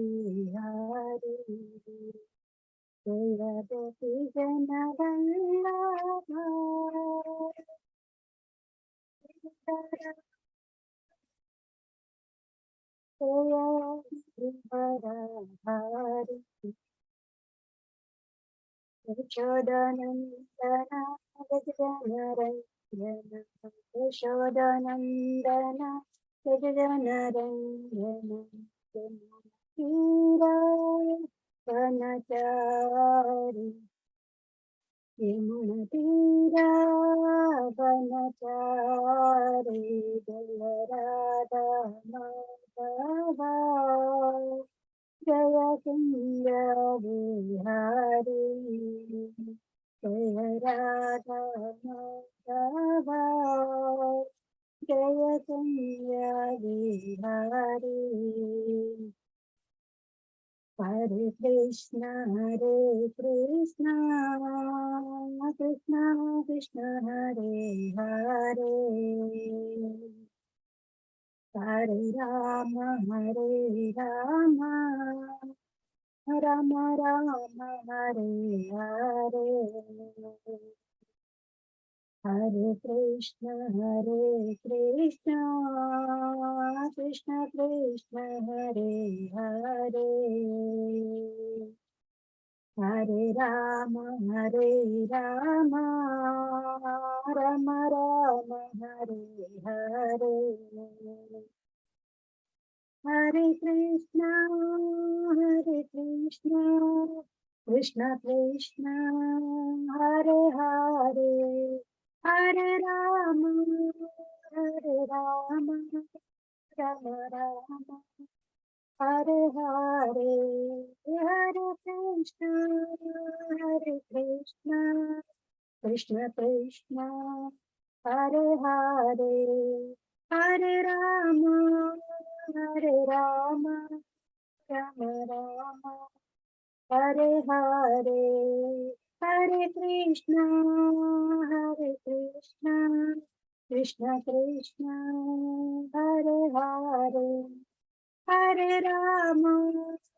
हरे जय देवी जनवल्लभ हरि यशोदानन्दन गजनरञ्जन यशोदानन्दन गजनरञ्जन क्षीराय वनचारि यमुनतीरा वनचारि जय राधा माधवा जय कुंज बिहारी जय राधा माधवा जय कुंज बिहारी हरे कृष्ण कृष्ण कृष्ण हरे हरे हरे राम राम राम हरे हरे हरे कृष्ण कृष्ण कृष्ण हरे हरे हरे राम राम राम हरे हरे हरे कृष्ण कृष्ण कृष्ण हरे हरे हरे राम राम राम हरे हरे हरे कृष्ण कृष्ण कृष्ण हरे हरे हरे राम राम राम हरे हरे हरे कृष्ण कृष्ण कृष्ण हरे हरे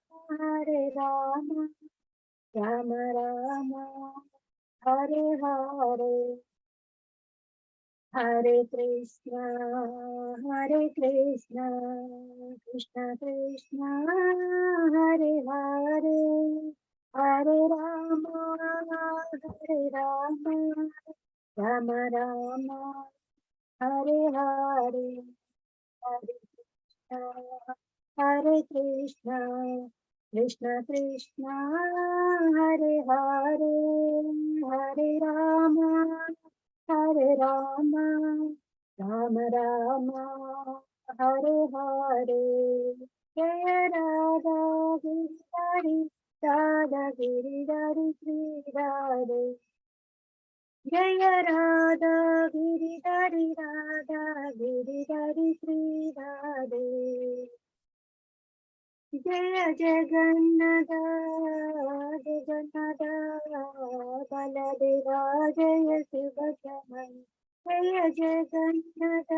हरे राम राम राम हरे हरे हरे कृष्ण कृष्ण कृष्ण हरे हरे हरे राम राम राम हरे हरे हरे कृष्ण कृष्ण कृष्ण हरे हरे हरे राम राम राम हरे हरे जय राधा गिरिधारी श्री राधे जय राधा गिरिधारी श्री राधे जय जगन्नाथ बलदेवा जय सुभद्रमण जय जगन्नाथ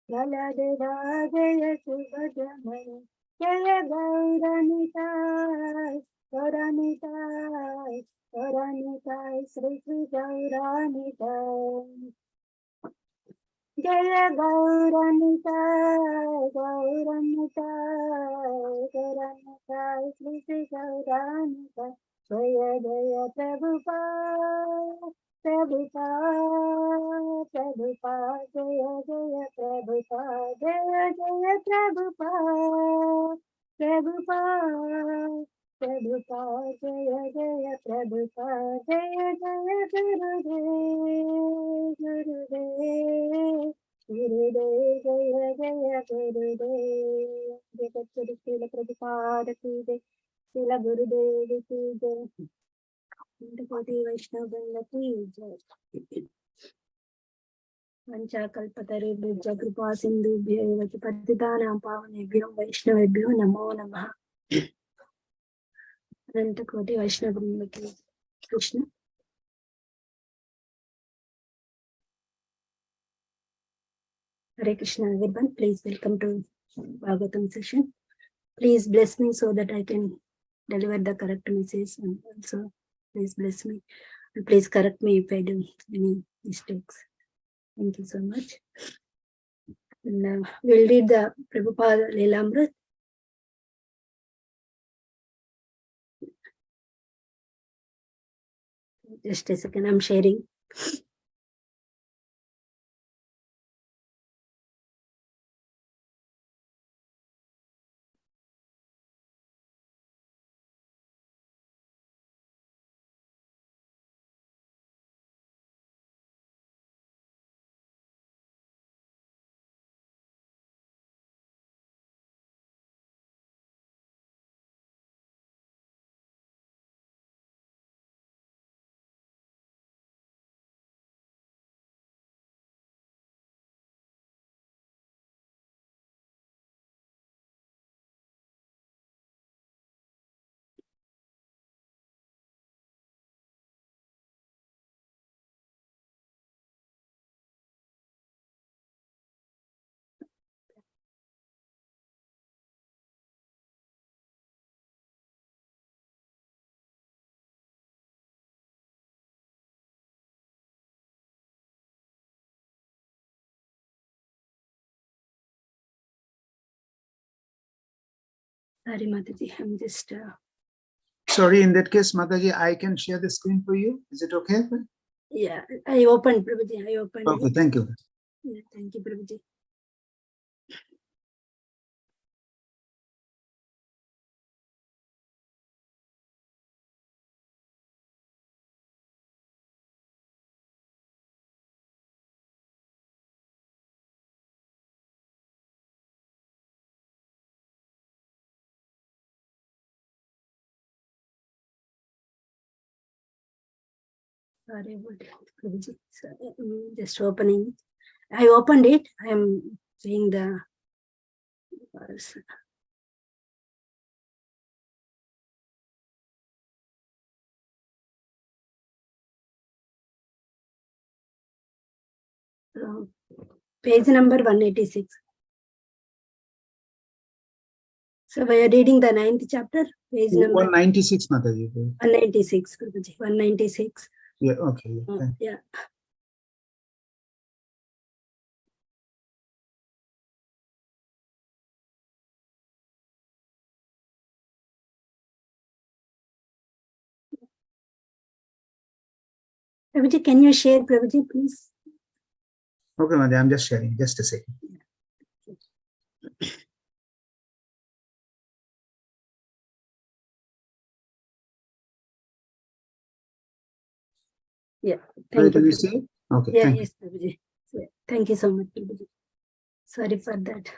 बलदेवा जय सुभद्रमण जय गौरानिताय श्री श्री गौरानिताय जय गौरानिताय श्री श्री गौरानिताय जय जय प्रभुपाद जय जय प्रभुपाद जय जय प्रभुपाद जय जय प्रभुपाद जय जय गुरुदेव जय जय गुरुदेव जगतगुरु श्रील प्रभुपाद की जय श्रील गुरुदेव की जय कोटि वैष्णव वृंद की जय पंचाकल्पतरुभ्यश्च कृपा सिन्धुभ्यो एव च पतितानां पावनेभ्यो वैष्णवेभ्यो नमो नमः। अनंत कोटि वैष्णव वृंद की Krishna. Hare Krishna everyone, please welcome to Bhagavatam session. Please bless me so that I can deliver the correct message, and also please bless me and please correct me if I do any mistakes. Thank you so much. And we'll read the Prabhupada Leelamrit. Just a second, I'm sharing. Sorry, Mataji, I'm just. Sorry, in that case, Mataji, I can share the screen for you. Is it okay? Yeah, I opened, Prabhuji. I opened. Okay, thank you. Yeah, thank you, Prabhuji. Sorry about that, Prabhuji. Sorry, just opening. I opened it. I'm seeing the. Page number 186. So we are reading the 9th chapter, page number 196, Mataji. 196, Prabhuji. 196. Yeah, okay. Yeah. Prabhuji, can you share, Prabhuji, please? Okay, Mataji, I'm just sharing. Just a second. Yeah, thank you. See? Okay. Yeah, yes, Prabhuji. Thank you so much, Prabhuji. Sorry for that.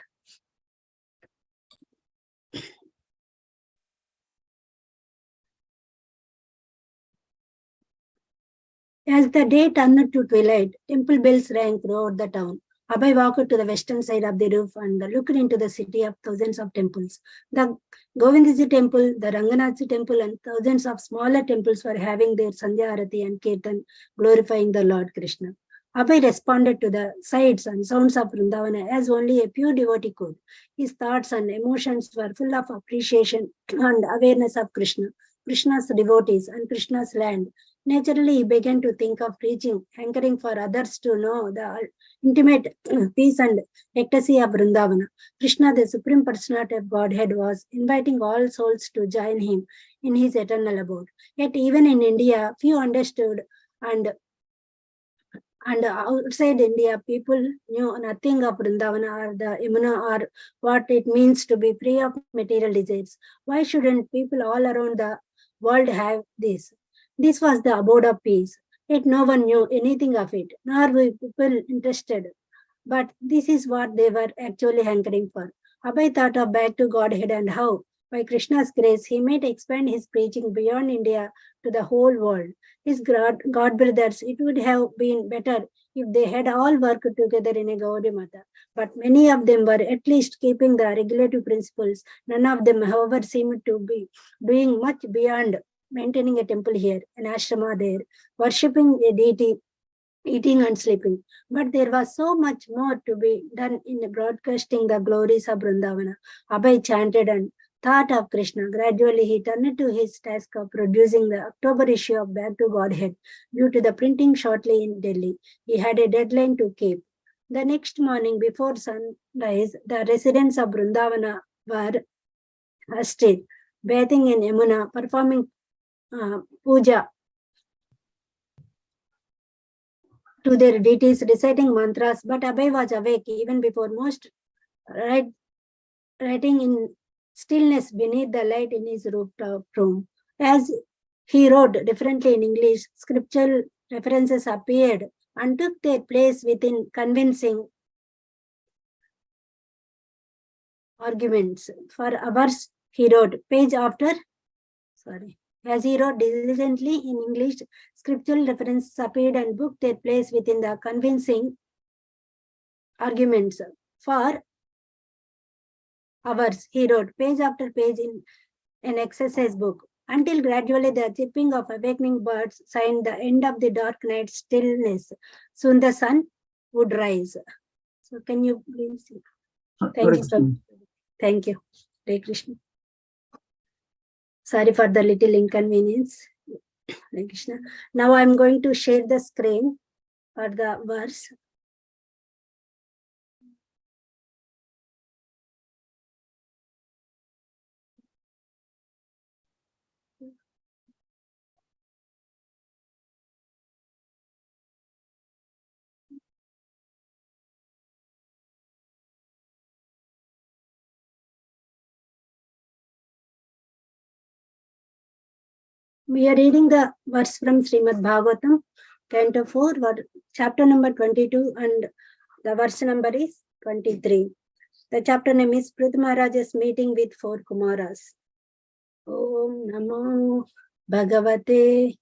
As the day turned to twilight, temple bells rang throughout the town. Abhay walked to the western side of the roof and looked into the city of thousands of temples. The Govindji temple, the Ranganathji temple, and thousands of smaller temples were having their Sandhya Arati and Kirtan, glorifying the Lord Krishna. Abhay responded to the sights and sounds of Vrindavana as only a pure devotee could. His thoughts and emotions were full of appreciation and awareness of Krishna, Krishna's devotees, and Krishna's land. Naturally, he began to think of preaching, hankering for others to know the intimate peace and ecstasy of Vrindavana. Krishna, the Supreme Personality of Godhead, was inviting all souls to join him in his eternal abode. Yet, even in India, few understood and outside India, people knew nothing of Vrindavana or the Yamuna or what it means to be free of material desires. Why shouldn't people all around the world have this? This was the abode of peace. Yet no one knew anything of it, nor were people interested. But this is what they were actually hankering for. Abhay thought of back to Godhead and how, by Krishna's grace, he might expand his preaching beyond India to the whole world. His God brothers, it would have been better if they had all worked together in a Gaudiya Mata. But many of them were at least keeping the regulative principles. None of them, however, seemed to be doing much beyond maintaining a temple here, an ashrama there, worshipping a deity eating and sleeping. But there was so much more to be done in broadcasting the glories of Vrindavana. Abhay chanted and thought of Krishna. Gradually, he turned to his task of producing the October issue of Back to Godhead. Due to the printing shortly in Delhi, he had a deadline to keep. The next morning, before sunrise, the residents of Vrindavana were astir, bathing in Yamuna, performing puja to their deities, reciting mantras. But Abhay was awake even before most, writing in stillness beneath the light in his rooftop room. As he wrote differently in English, scriptural references appeared and took their place within convincing arguments. For hours, he wrote as he wrote diligently in English, scriptural references appeared and took their place within the convincing arguments. For hours, he wrote page after page in an exercise book, until gradually the chirping of awakening birds signed the end of the dark night stillness. Soon the sun would rise. So can you please? Thank you. Sir. Thank you. Hare Krishna. Sorry for the little inconvenience. Hare Krishna. Now I'm going to share the screen for the verse. We are reading the verse from Srimad Bhagavatam, Canto 4, chapter number 22, and the verse number is 23. The chapter name is Prithu Maharaj's meeting with 4 Kumaras. Om Namo Bhagavate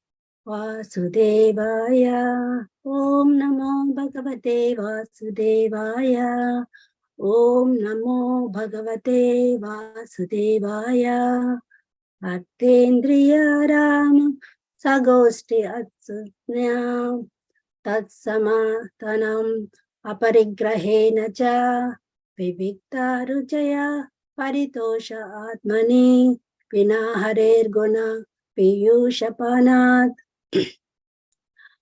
Vasudevaya. Om Namo Bhagavate Vasudevaya. Om Namo Bhagavate Vasudevaya. Bhaktendriya Ram Sagosti Atsutnyam Tatsamatanam Aparigrahena Cha Vivikta Ruchaya Paritosha Atmani Vinaharer Guna Piyushapanat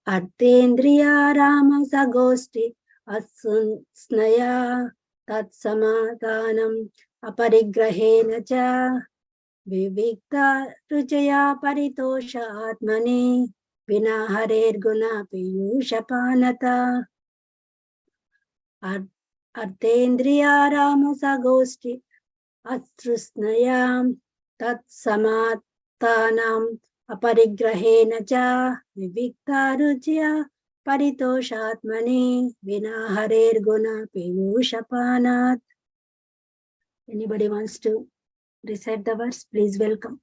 Artendriya Rama Sagosti Atsutnaya Tatsamatanam Aparigrahena Cha Vivikta Ruchaya Paritosha Atmani Vinaharer Guna Piyushapanata Artendriya Rama Sagosti Atrusnayam Tatsamatanam Aparigrahena Cha Vivikta Ruchaya Paritosha Atmani Vinaharer Guna Piyushapanat. Anybody wants to recite the verse? Please welcome.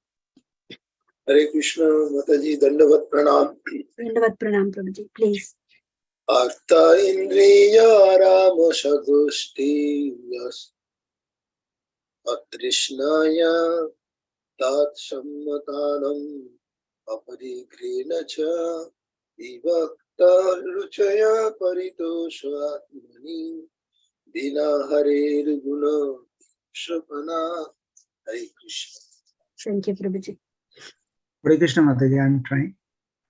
Hare Krishna, Mataji, Dandavat Pranam. Dandavat Pranam, Prabhuji, please. Artha Indriya Rama Shagoshti Yas Atrishnaya Tat Sammatanam Aparigrena Cha Vivakta Ruchaya Paritosha Atmani Vinaharer Guna Shapana. Hare Krishna. Thank you, Prabhuji. Hare Krishna Mataji, I'm trying.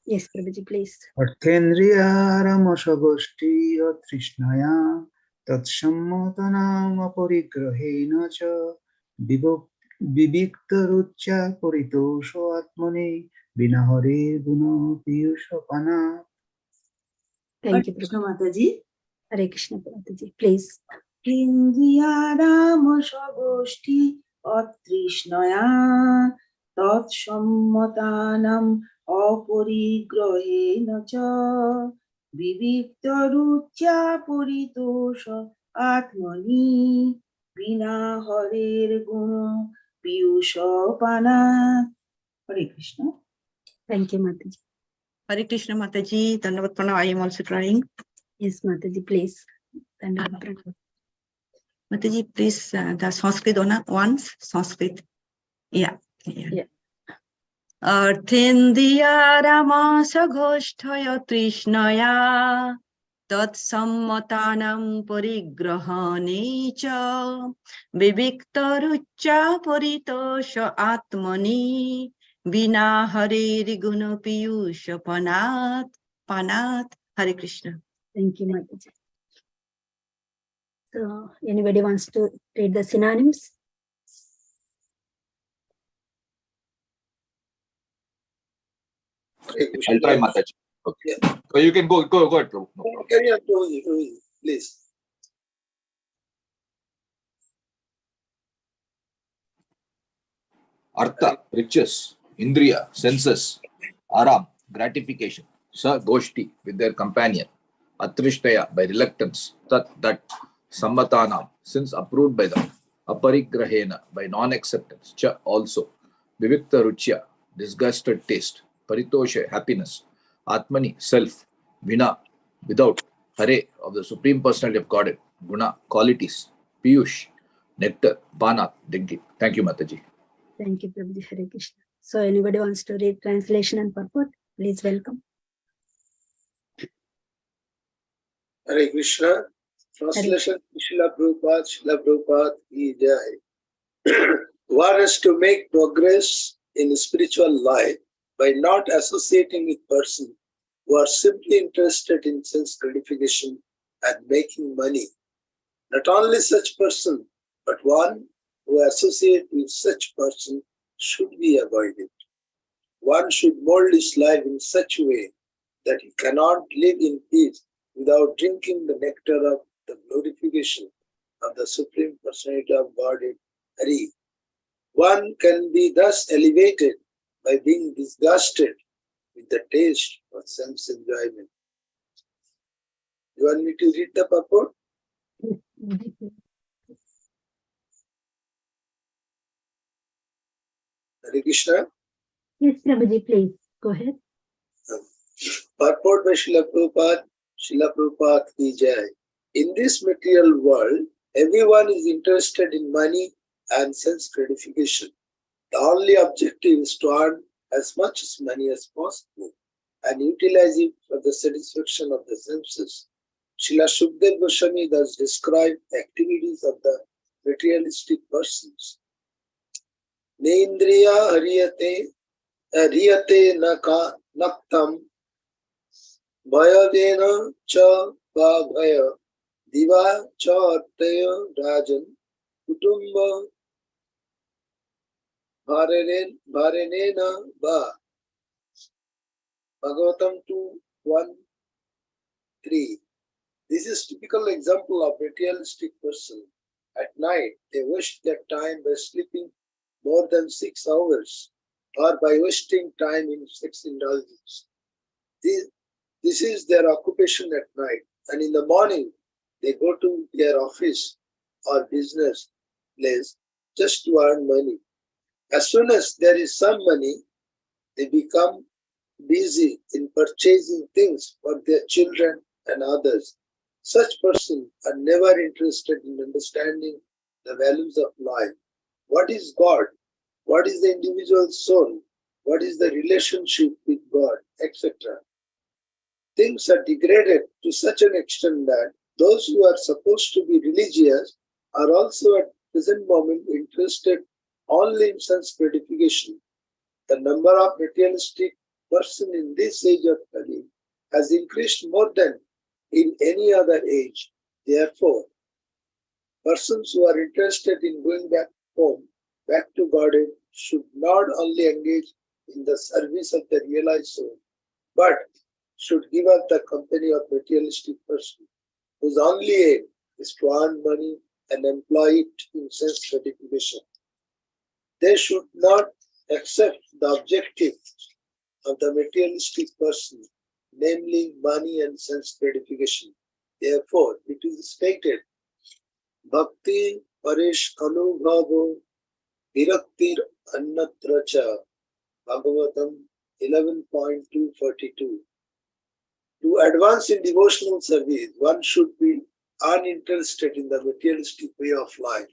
Yes, Prabhuji, please. Arthendriya Ramasagoshti Atrishnaya Tatsammatanam Aparigrahena Cha Vivikta Ruchya Paritosho Atmani Vinahare Guna Piyushapana. Thank you, Krishna Prabhuji. Mataji. Hare Krishna, Prabhuji, please. Indriya Rama Sagoshti Atrishnaya Tat Sammatanam Aparigrahena Cha Vivikta Ruchya Paritosha Atmani Vinaharer Guna Piyushapana. Hare Krishna. Thank you, Mataji. Hare Krishna Mataji, Dandavat Pranam. I am also trying. Yes, Mataji, please. Dandavat Pranam. Mataji, please, the Sanskrit once, Sanskrit. Yeah. अर्थेन्द्रिया रामासघोष्ठय तृष्णया तत्सम्मतानां परिग्रहणे च विविक्तरुच्या परितोष आत्मनि विना हरेर्गुणपीयूषपनात् पनात्. Hare Krishna. Thank you, Mataji. So, anybody wants to read the synonyms? I'll try, Mataji. Okay. Yeah. So you can go ahead, Prabhu. No problem. Carry on, please. Artha, riches. Indriya, senses. Aram, gratification. Sa, goshti, with their companion. Atrishtaya, by reluctance. Tat, that. Sammatanam, since approved by them. Aparigrahena, by non-acceptance. Cha, also. Vivikta ruchya, disgusted taste. Paritosha, happiness. Atmani, self. Vina, without. Hare, of the Supreme Personality of Godhead. Guna, qualities. Piyush, nectar. Panat, drinking. Thank you, Mataji. Thank you, Prabhuji. Hare Krishna. So, anybody wants to read translation and purport? Please welcome. Hare Krishna. Translation, Srila Prabhupada ki jai. One is to make progress in spiritual life by not associating with persons who are simply interested in sense gratification and making money. Not only such person, but one who associates with such person should be avoided. One should mold his life in such a way that he cannot live in peace without drinking the nectar of the glorification of the Supreme Personality of Godhead, Hari. One can be thus elevated by being disgusted with the taste of sense enjoyment. You want me to read the purport? Hare Krishna. Yes, Prabhuji, please go ahead. Purport by Srila Prabhupada ki jai. In this material world, everyone is interested in money and sense gratification. The only objective is to earn as much money as possible and utilize it for the satisfaction of the senses. Srila Shukdev Goswami thus described the activities of the materialistic persons. Neindriya hariyate naktam bhayadena cha va bhaya diva cha artaya rajan kutumba bharenena va. Bhagavatam 2:1-3. This is typical example of materialistic person. At night, they waste their time by sleeping more than 6 hours or by wasting time in sex indulgence. This is their occupation at night, and in the morning, they go to their office or business place just to earn money. As soon as there is some money, they become busy in purchasing things for their children and others. Such persons are never interested in understanding the values of life. What is God? What is the individual soul? What is the relationship with God, etc. Things are degraded to such an extent that those who are supposed to be religious are also at present moment interested only in sense gratification. The number of materialistic persons in this age of Kali has increased more than in any other age. Therefore, persons who are interested in going back home, back to Godhead, should not only engage in the service of the realized soul, but should give up the company of materialistic persons, whose only aim is to earn money and employ it in sense gratification. They should not accept the objective of the materialistic person, namely money and sense gratification. Therefore, it is stated, Bhakti Paresh Anubhavo Viraktir Annatra Cha, Bhagavatam 11.242. To advance in devotional service, one should be uninterested in the materialistic way of life,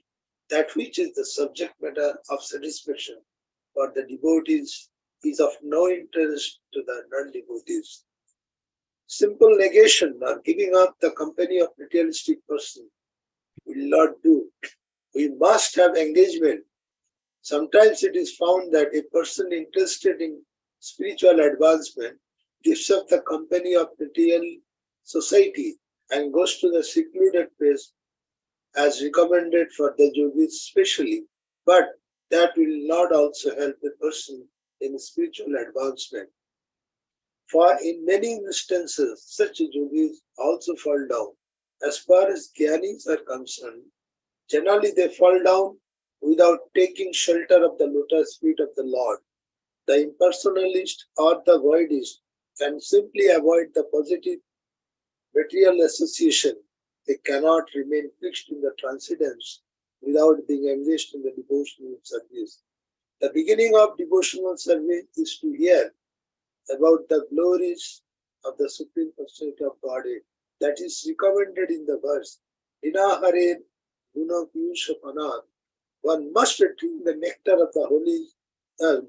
that which is the subject matter of satisfaction for the devotees is of no interest to the non-devotees. Simple negation or giving up the company of materialistic person will not do. We must have engagement. Sometimes it is found that a person interested in spiritual advancement gives up the company of material society and goes to the secluded place as recommended for the yogis specially, but that will not also help the person in spiritual advancement. For in many instances, such yogis also fall down. As far as jnanis are concerned, generally they fall down without taking shelter of the lotus feet of the Lord. The impersonalist or the voidist can simply avoid the positive material association. They cannot remain fixed in the transcendence without being engaged in the devotional service. The beginning of devotional service is to hear about the glories of the Supreme Personality of Godhead. That is recommended in the verse, Vina Hare Guna Piyusha Panar. One must drink the nectar of the holy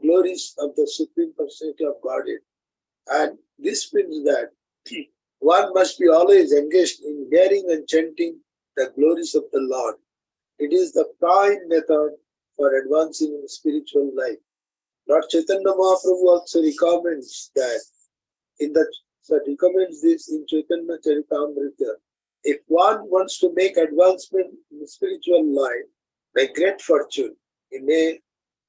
glories of the Supreme Personality of Godhead. And this means that one must be always engaged in hearing and chanting the glories of the Lord. It is the prime method for advancing in spiritual life. Lord Chaitanya Mahaprabhu also recommends that recommends this in Chaitanya Charitamrita. If one wants to make advancement in spiritual life by great fortune, he may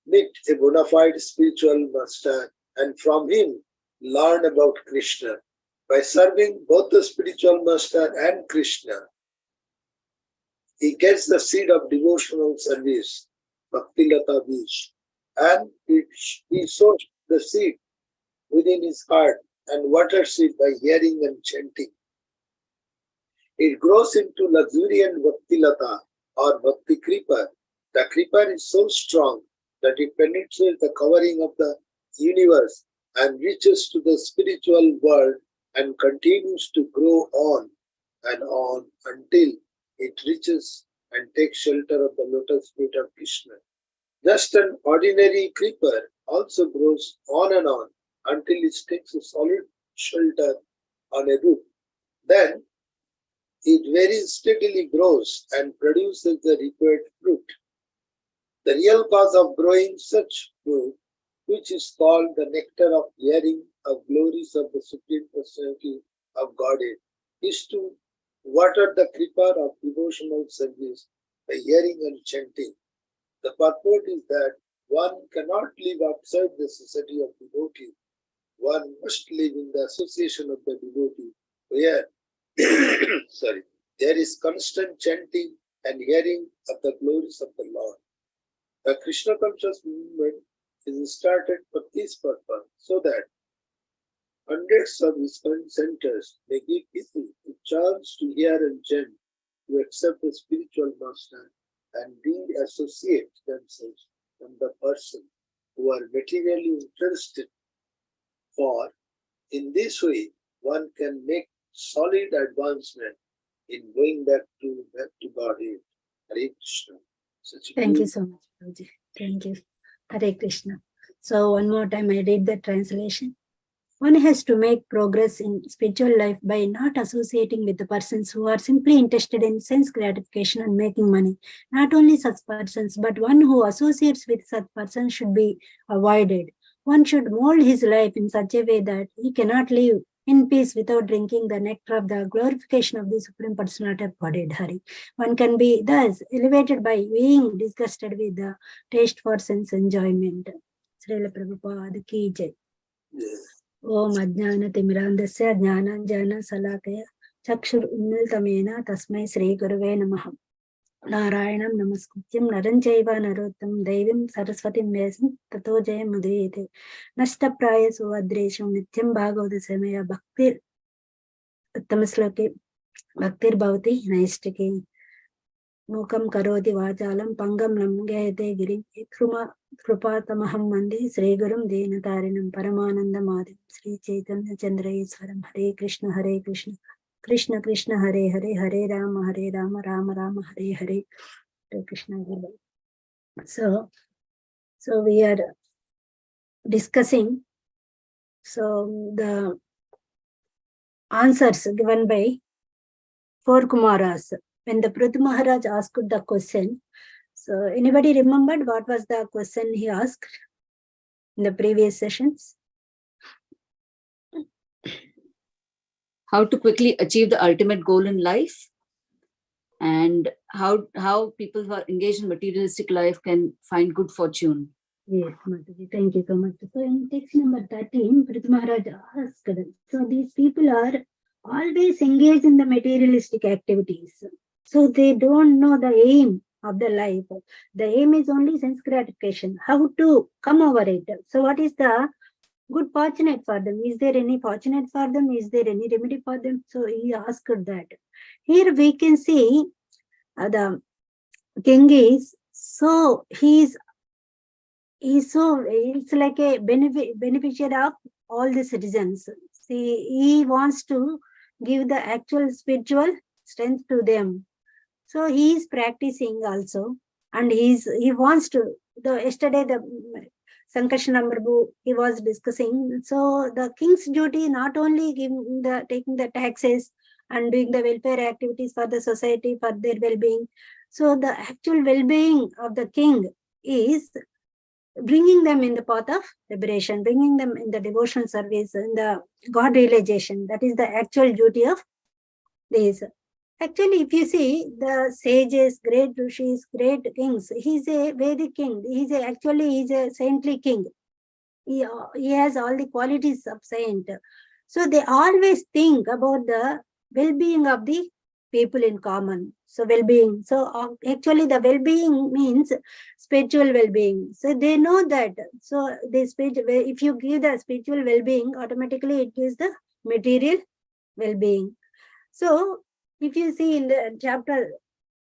meet a bona fide spiritual master and from him learn about Krishna. By serving both the spiritual master and Krishna, he gets the seed of devotional service, Bhakti Lata Bij, and he sows the seed within his heart and waters it by hearing and chanting. It grows into luxuriant Bhakti Lata or Bhakti Creeper. The creeper is so strong that it penetrates the covering of the universe and reaches to the spiritual world and continues to grow on and on until it reaches and takes shelter of the lotus feet of Krishna. Just an ordinary creeper also grows on and on until it takes a solid shelter on a roof. Then it very steadily grows and produces the required fruit. The real cause of growing such fruit, which is called the nectar of hearing of glories of the Supreme Personality of Godhead, is to water the creeper of devotional service by hearing and chanting. The purport is that one cannot live outside the society of devotee. One must live in the association of the devotee, where there is constant chanting and hearing of the glories of the Lord. The Krishna conscious movement is started for this purpose, so that hundreds of ISKCON centers may give people a chance to hear and chant, to accept the spiritual master and de-associate themselves from the person who are materially interested. For in this way, one can make solid advancement in going back to Godhead. Hare Krishna. Thank you so much, Prabhuji. Thank you. Hare Krishna. So one more time I read the translation. One has to make progress in spiritual life by not associating with the persons who are simply interested in sense gratification and making money. Not only such persons, but one who associates with such persons should be avoided. One should mold his life in such a way that he cannot live in peace without drinking the nectar of the glorification of the Supreme Personality of Godhead, Hari. One can be thus elevated by being disgusted with the taste for sense enjoyment. Srila Prabhupada ki jai. Om Ajnana Timirandasya Jnananjana Salakaya Chakshur Unniltamena Tasmai Sri Gurave Namaha. Narayanam Namaskrityam Naranchaiva Narottam Devim Saraswatim Vyasam Tato Jayam Mudriyate Nashtapraya Suvadresham Nityam Bhagavata Samaya Bhaktir Uttamaslake Bhaktir Bhavati Naistake Mukam Karoti Vachalam Pangam Lamgayate Girim Krupatamaham Mande Sri Gurum Denatarinam Paramananda Madhim Sri Chaitanya Chandra Iswaram Hare Krishna Hare Krishna Krishna Krishna Hare Hare Hare Rama Rama Rama Hare Hare Hare Krishna. So we are discussing. So the answers given by 4 Kumaras. When the Prithu Maharaj asked the question, so anybody remembered what was the question he asked in the previous sessions? How to quickly achieve the ultimate goal in life, and how people who are engaged in materialistic life can find good fortune. Yes, Mataji, thank you so much. So in text number 13, Prithu Maharaj asked, so these people are always engaged in the materialistic activities. So they don't know the aim of the life. The aim is only sense gratification, how to come over it. So what is the good fortunate for them? Is there any fortunate for them? Is there any remedy for them? So he asked that. Here we can see the king is, so he's so it's like a beneficiary of all the citizens. See, he wants to give the actual spiritual strength to them. So he is practicing also, and he wants to. Yesterday the Sankarshan Prabhu, he was discussing. So the king's duty not only taking the taxes and doing the welfare activities for the society for their well-being. So the actual well-being of the king is bringing them in the path of liberation, bringing them in the devotional service, in the God realization. That is the actual duty of these. Actually, if you see the sages, great rishis, great kings, he's a Vedic king. He's a saintly king. He has all the qualities of saint. So they always think about the well-being of the people in common. So well-being. So actually the well-being means spiritual well-being. So they know that. So if you give the spiritual well-being, automatically it gives the material well-being. So if you see in the chapter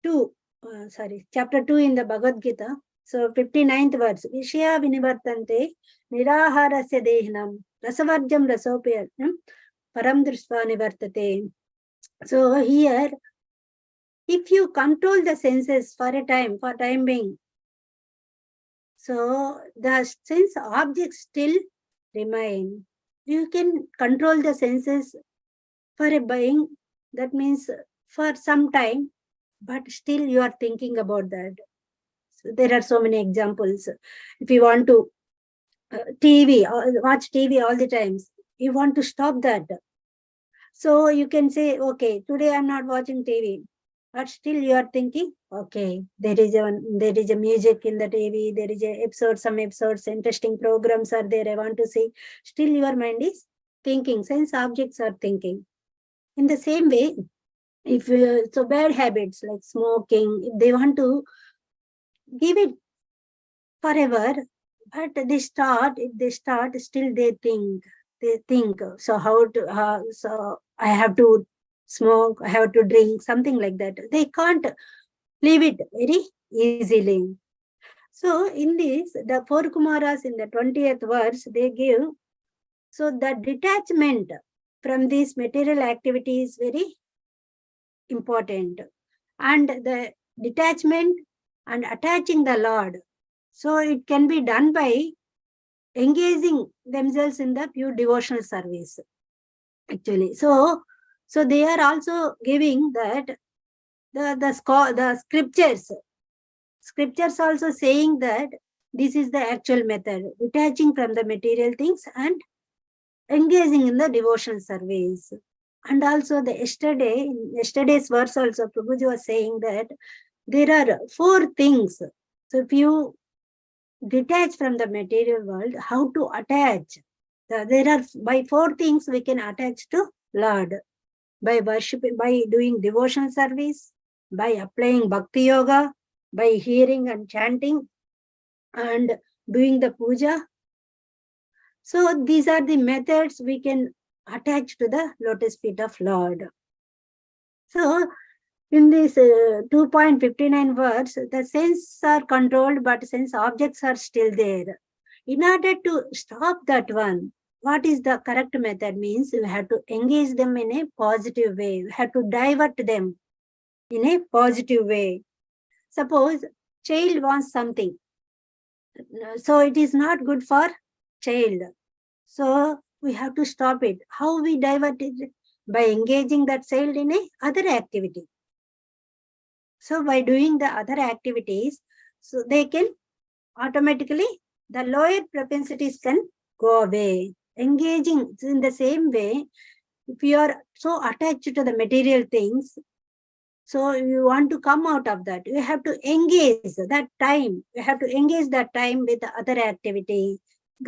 2 in the Bhagavad Gita, so 59th verse, Vishya Vinivartante Niraharasya Dehinam Rasavarjam Rasopayam Param Drishva Nivartate. So here, if you control the senses for time being, so the sense objects still remain. You can control the senses for a being, that means for some time, but still you are thinking about that. So there are so many examples. If you want to watch TV all the times, you want to stop that. So you can say, okay, today I'm not watching TV, but still you are thinking, okay, there is a music in the TV, there is some episodes, interesting programs are there, I want to see. Still your mind is thinking, sense objects are thinking. In the same way, if so bad habits like smoking, if they want to give it forever, but if they start, still they think. So so I have to smoke, I have to drink, something like that. They can't leave it very easily. So in this, the 4 Kumaras in the 20th verse, they give, so the detachment from these material activities is very important, and the detachment and attaching the Lord. So it can be done by engaging themselves in the pure devotional service. Actually, so they are also giving that the scriptures also saying that this is the actual method, detaching from the material things and engaging in the devotional service. And also yesterday's verse also, Prabhuji was saying that there are 4 things. So if you detach from the material world, how to attach? There are by 4 things we can attach to Lord. By worshiping, by doing devotional service, by applying bhakti yoga, by hearing and chanting, and doing the puja. So these are the methods we can attach to the lotus feet of Lord. So in this 2.59 words, the senses are controlled, but sense objects are still there. In order to stop that one, what is the correct method? Means you have to engage them in a positive way. You have to divert them in a positive way. Suppose child wants something. So it is not good for child. So we have to stop it. How we divert it? By engaging that child in a other activity. So by doing the other activities, so they can automatically, the lower propensities can go away. Engaging in the same way, if you are so attached to the material things, so you want to come out of that, you have to engage that time. You have to engage that time with the other activity.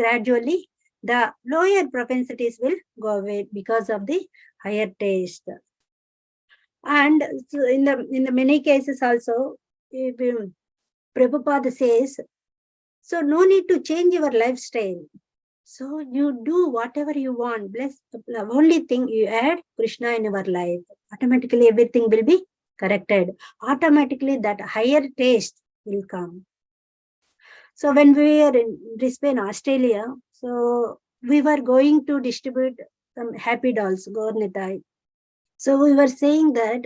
Gradually, the lower propensities will go away because of the higher taste. And so in the many cases also, if Prabhupada says, so no need to change your lifestyle. So you do whatever you want. Bless the only thing you add Krishna in your life. Automatically everything will be corrected. Automatically that higher taste will come. So when we were in Brisbane, Australia, so we were going to distribute some happy dolls, Gornitai. So we were saying that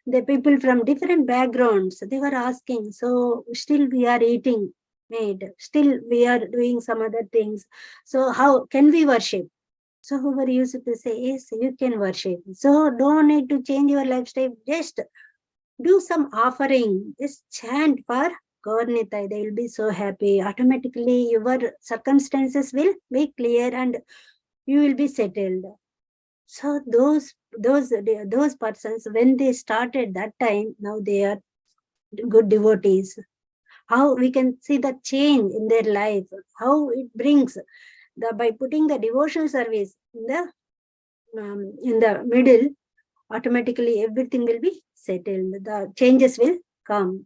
the people from different backgrounds, they were asking, so still we are eating meat, still we are doing some other things. So how can we worship? So we were used to say, yes, you can worship. So don't need to change your lifestyle. Just do some offering. Just chant for Gaurnitai. They will be so happy. Automatically your circumstances will be clear and you will be settled. So those persons, when they started that time, now they are good devotees. How we can see the change in their life, how it brings by putting the devotional service in the middle, automatically everything will be settled. The changes will come.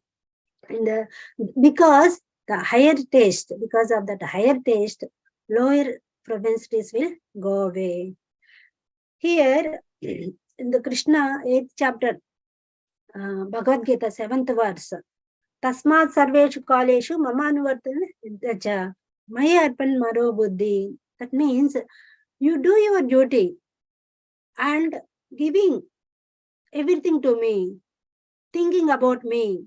Because the higher taste, because of that higher taste, lower propensities will go away. Here, in the Krishna 8th chapter, Bhagavad Gita 7th verse, Tasmat Sarveshu Kaleshu Mamanuvartan Dacha Maya Arpan Maro Buddhi. That means you do your duty and giving everything to me, thinking about me.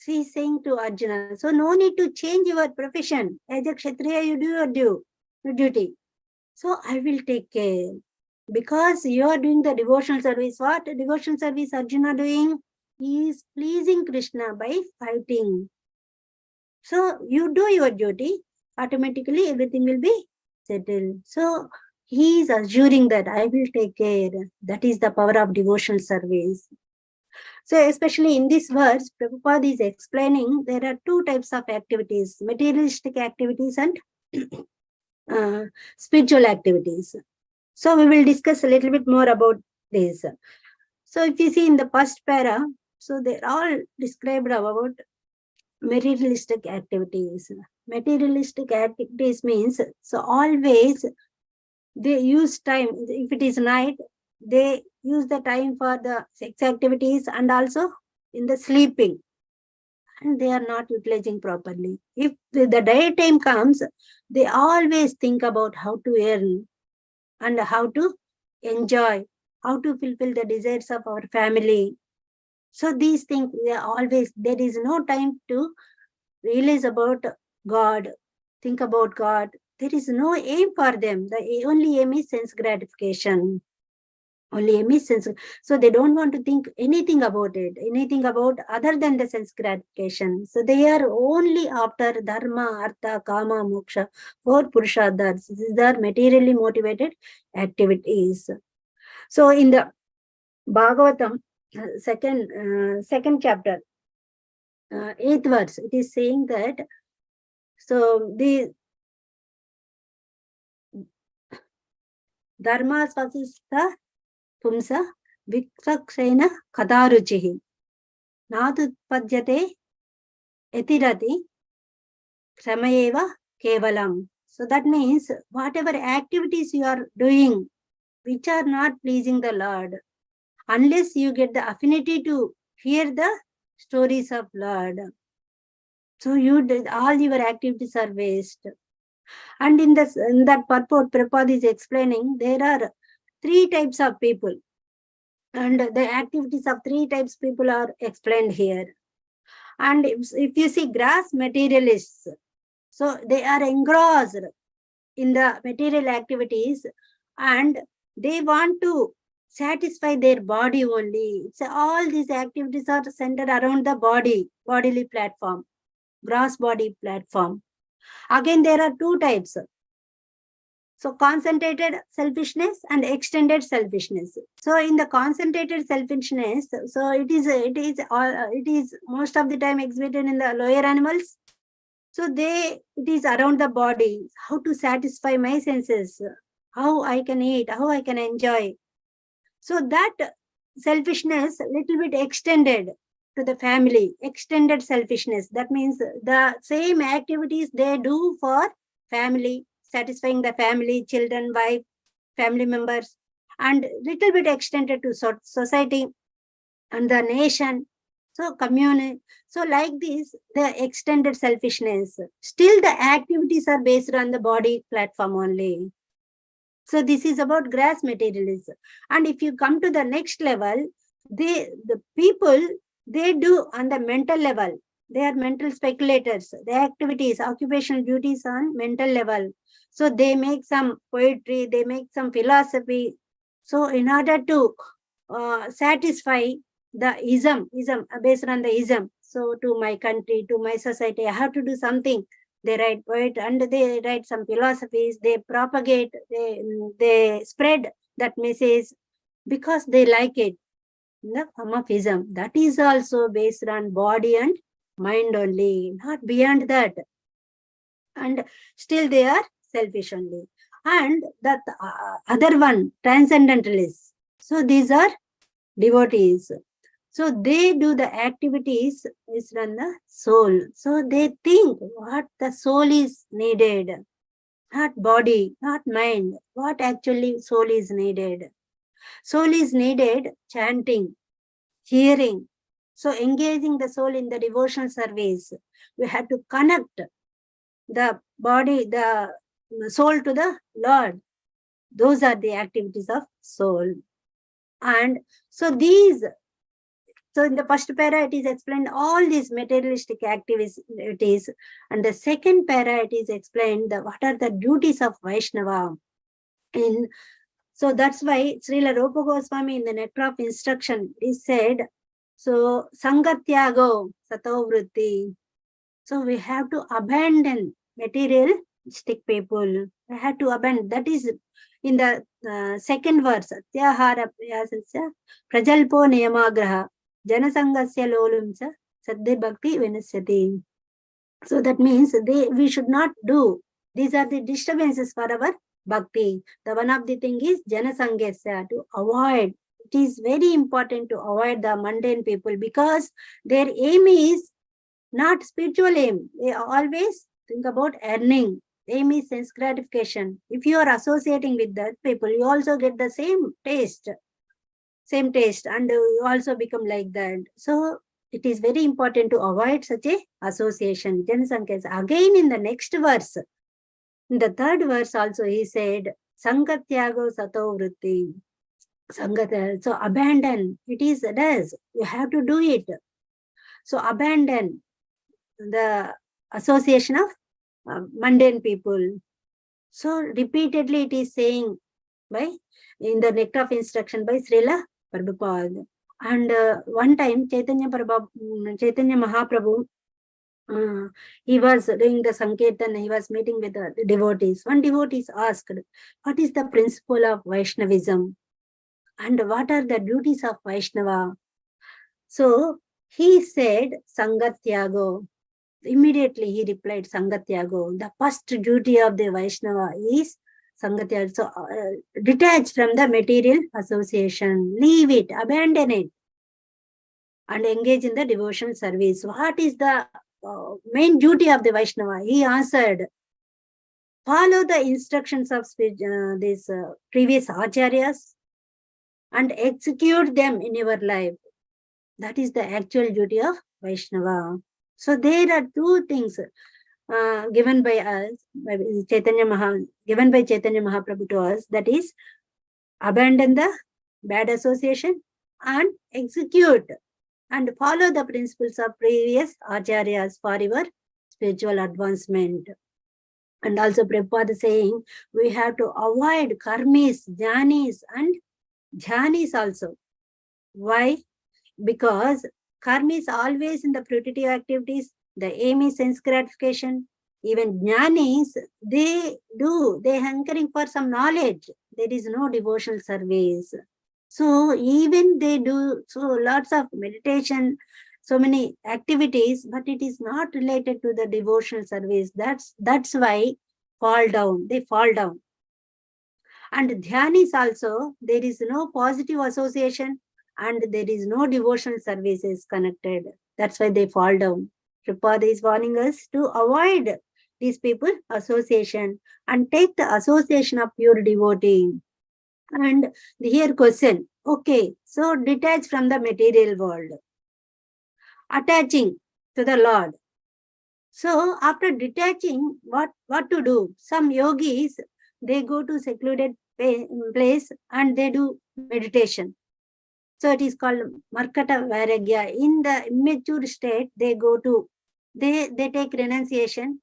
She is saying to Arjuna, so no need to change your profession. As a Kshatriya, you do your duty. So I will take care. Because you are doing the devotional service. What devotional service Arjuna doing? He is pleasing Krishna by fighting. So you do your duty, automatically everything will be settled. So he is assuring that I will take care. That is the power of devotional service. So especially in this verse, Prabhupada is explaining there are two types of activities, materialistic activities and spiritual activities. So we will discuss a little bit more about this. So if you see in the first para, so they're all described about materialistic activities. Materialistic activities means, so always they use time, if it is night, they use the time for the sex activities and also in the sleeping. And they are not utilizing properly. If the daytime comes, they always think about how to earn and how to enjoy, how to fulfill the desires of our family. So these things, they are always, there is no time to realize about God, think about God. There is no aim for them. The only aim is sense gratification. Only aim is sense. So they don't want to think anything about it, anything about other than the sense gratification. So they are only after dharma, artha, kama, moksha, or purushadhas. These are materially motivated activities. So in the Bhagavatam, second chapter, 8th verse, it is saying that, so the dharma svasista pumsa viksaksena kadaruchihi nadutpadyate etirati kramayeva kevalam. So that means whatever activities you are doing which are not pleasing the Lord, unless you get the affinity to hear the stories of Lord, so you did, all your activities are waste. And in that purport, Prabhupada is explaining there are 3 types of people, and the activities of 3 types people are explained here. And if you see grass materialists, so they are engrossed in the material activities, and they want to satisfy their body only. So all these activities are centered around the bodily platform, gross body platform. Again, there are two types. So concentrated selfishness and extended selfishness. So in the concentrated selfishness, so it is most of the time exhibited in the lower animals. So it is around the body, how to satisfy my senses, how I can eat, how I can enjoy. So that selfishness little bit extended to the family, extended selfishness. That means the same activities they do for family, satisfying the family, children, wife, family members, and little bit extended to society and the nation. So community. So like this, the extended selfishness. Still the activities are based on the body platform only. So this is about grass materialism. And if you come to the next level, the people, they do on the mental level. They are mental speculators. Their activities, occupational duties on mental level. So they make some poetry, they make some philosophy. So in order to satisfy the ism based on the ism. So to my country, to my society, I have to do something. They write poetry and they write some philosophies, they propagate, they spread that message because they like it in the form of ism. That is also based on body and mind only, not beyond that. And still they are selfish only. And that other one, transcendentalists. So these are devotees. So they do the activities based on the soul. So they think what the soul is needed, not body, not mind, what actually soul is needed. Soul is needed chanting, hearing. So engaging the soul in the devotional service. We have to connect the body, the soul to the Lord. Those are the activities of soul. And so so in the first para, it is explained all these materialistic activities. And the second para, it is explained what are the duties of Vaishnava. So that's why Srila Rupa Goswami in the Nectar of Instruction, he said, so Sangatyago Sato Vritti. So we have to abandon materialistic people. We have to abandon. That is in the second verse, Satyahara Priyasasya Prajalpo Niyamagraha Janasangasya Lolumsa Saddhi Bhakti Vinasyati. So that means we should not do. These are the disturbances for our bhakti. The one of the thing is Janasangasya, to avoid. It is very important to avoid the mundane people because their aim is not spiritual aim. They always think about earning. Aim is sense gratification. If you are associating with that people, you also get the same taste, and you also become like that. So it is very important to avoid such a association. Again in the next verse, in the third verse also he said, Sangatyago Sato Vritti. So abandon. It is does. You have to do it. So abandon the association of mundane people. So repeatedly it is saying in the Nectar of Instruction by Srila Prabhupada. And one time Chaitanya Mahaprabhu, he was doing the Sankirtan, he was meeting with the devotees. One devotee asked, what is the principle of Vaishnavism? And what are the duties of Vaishnava? So he said, Sangatyago. Immediately he replied, Sangatyago. The first duty of the Vaishnava is Sangatyago. So detach from the material association, leave it, abandon it, and engage in the devotional service. What is the main duty of the Vaishnava? He answered, follow the instructions of these previous acharyas and execute them in your life. That is the actual duty of Vaishnava. So there are two things given by us, given by Chaitanya Mahaprabhu to us, that is, abandon the bad association and execute and follow the principles of previous acharyas for your spiritual advancement. And also Prabhupada is saying we have to avoid karmis, jnanis and jhanis also. Why? Because karma is always in the fruitive activities. The aim is sense gratification. Even jnanis, they hankering for some knowledge. There is no devotional service. So even they do so lots of meditation, so many activities, but it is not related to the devotional service. That's why they fall down. And dhyan is also, there is no positive association and there is no devotional services connected. That's why they fall down. Prabhupada is warning us to avoid these people association and take the association of pure devotee. And here question, okay, so detach from the material world, attaching to the Lord. So after detaching, what to do? Some yogis, they go to secluded place and they do meditation. So it is called Markata Vairagya. In the immature state, they take renunciation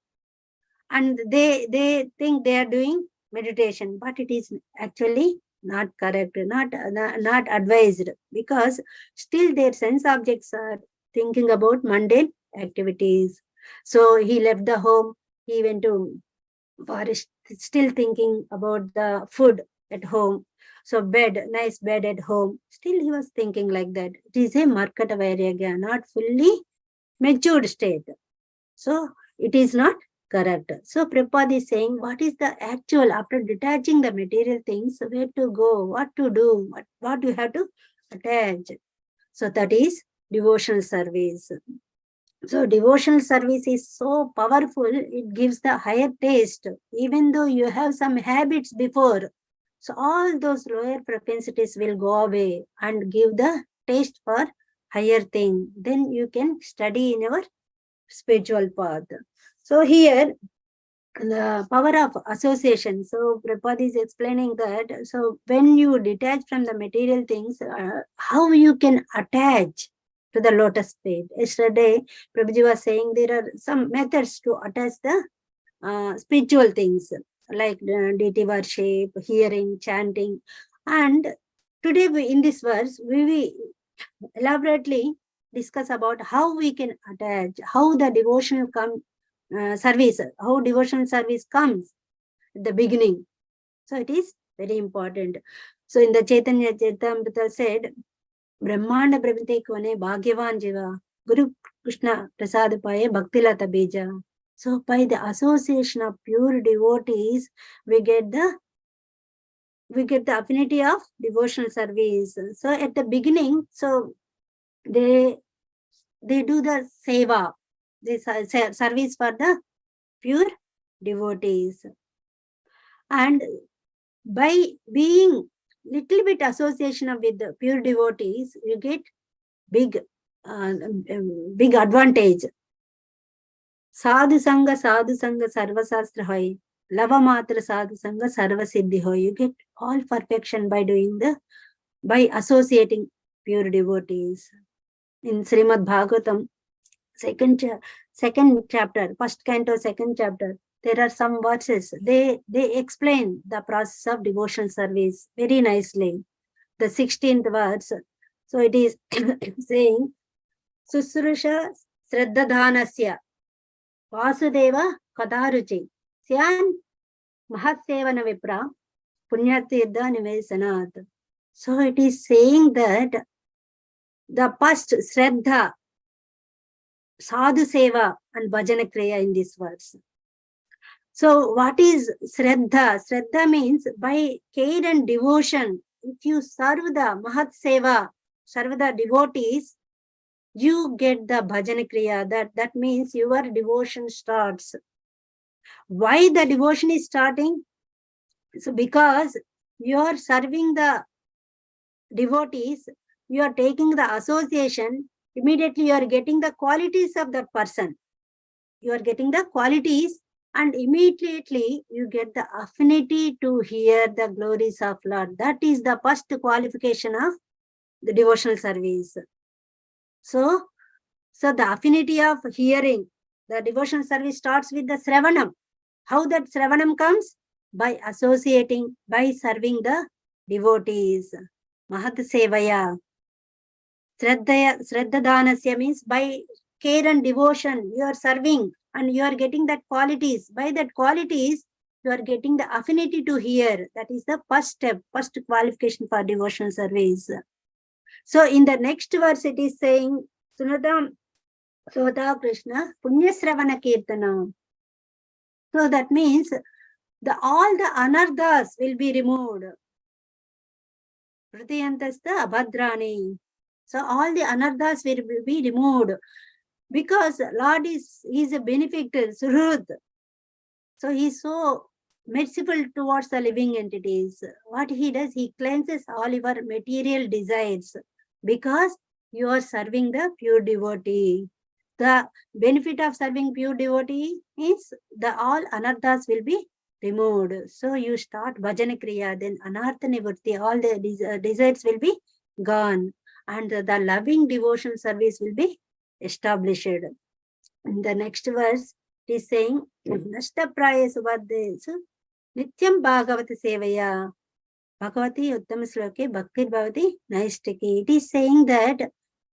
and they think they are doing meditation, but it is actually not correct, not advised, because still their sense objects are thinking about mundane activities. So he left the home, he went to forest, still thinking about the food at home. So nice bed at home. Still he was thinking like that. It is a Markata Vairagya, not fully matured state. So it is not correct. So Prabhupada is saying, what is the actual, after detaching the material things, where to go, what to do, what you have to attach. So that is devotional service. So devotional service is so powerful, it gives the higher taste, even though you have some habits before. So all those lower propensities will go away and give the taste for higher thing. Then you can study in your spiritual path. So here, the power of association. So Prabhupada is explaining that. So when you detach from the material things, how you can attach to the lotus feet. Yesterday, Prabhuji was saying there are some methods to attach the spiritual things like deity worship, hearing, chanting. And today in this verse, we will elaborately discuss about how we can attach, how the devotional service, how devotional service comes at the beginning. So it is very important. So in the Chaitanya Charitamrita said, Brahmanda Brahmite Kone Bhagyavan Jiva, Guru Krishna Prasad Paye Bhaktilata Bija. So by the association of pure devotees, we get the affinity of devotional service. So at the beginning, so they do the seva, this service for the pure devotees. And by being little bit association with the pure devotees, you get big advantage. Sadhu Sangha Sarva Sastra Hoy, Lava Matra Sadhu Sangha Sarva Siddhi Hoy. You get all perfection by associating pure devotees. In Srimad Bhagavatam, second chapter, first canto, second chapter, there are some verses. They explain the process of devotional service very nicely. The 16th verse. So it is saying, Susrusha Sraddhadhanasya Vasudeva Kadaruchi Syan Mahatsevana Vipra Punyatirtha Nivesanat. So it is saying that the first Shraddha, Sadhu Seva and Bhajana Kriya in this verse. So what is Shraddha? Shraddha means by care and devotion, if you serve the Mahat Seva, serve the devotees, you get the Bhajana Kriya. That means your devotion starts. Why the devotion is starting? So because you are serving the devotees, you are taking the association, immediately you are getting the qualities of that person. You are getting the qualities and immediately you get the affinity to hear the glories of Lord. That is the first qualification of the devotional service. So the affinity of hearing, the devotional service starts with the Sravanam. How that Sravanam comes? By associating, by serving the devotees. Mahat Sevaya. Shraddha Dhanasya means by care and devotion, you are serving and you are getting that qualities. By that qualities, you are getting the affinity to hear. That is the first step, first qualification for devotional service. So in the next verse, it is saying, Sunata Sota Krishna, Punyasravana Kirtana. So that means all the anarthas will be removed. Pratiyantasta abhadrani. So all the anarthas will be removed because Lord is a benefactor, Surud. So he is so merciful towards the living entities. What he does, he cleanses all your material desires because you are serving the pure devotee. The benefit of serving pure devotee is all anarthas will be removed. So you start bhajana kriya, then anartha nivritti, all the desires will be gone, and the loving devotion service will be established. In the next verse, it is saying, Nashta praya subhaddesu nityam bhagavati sevaya bhagavati uttama sloke bhaktir bhavati naistiki. It is saying that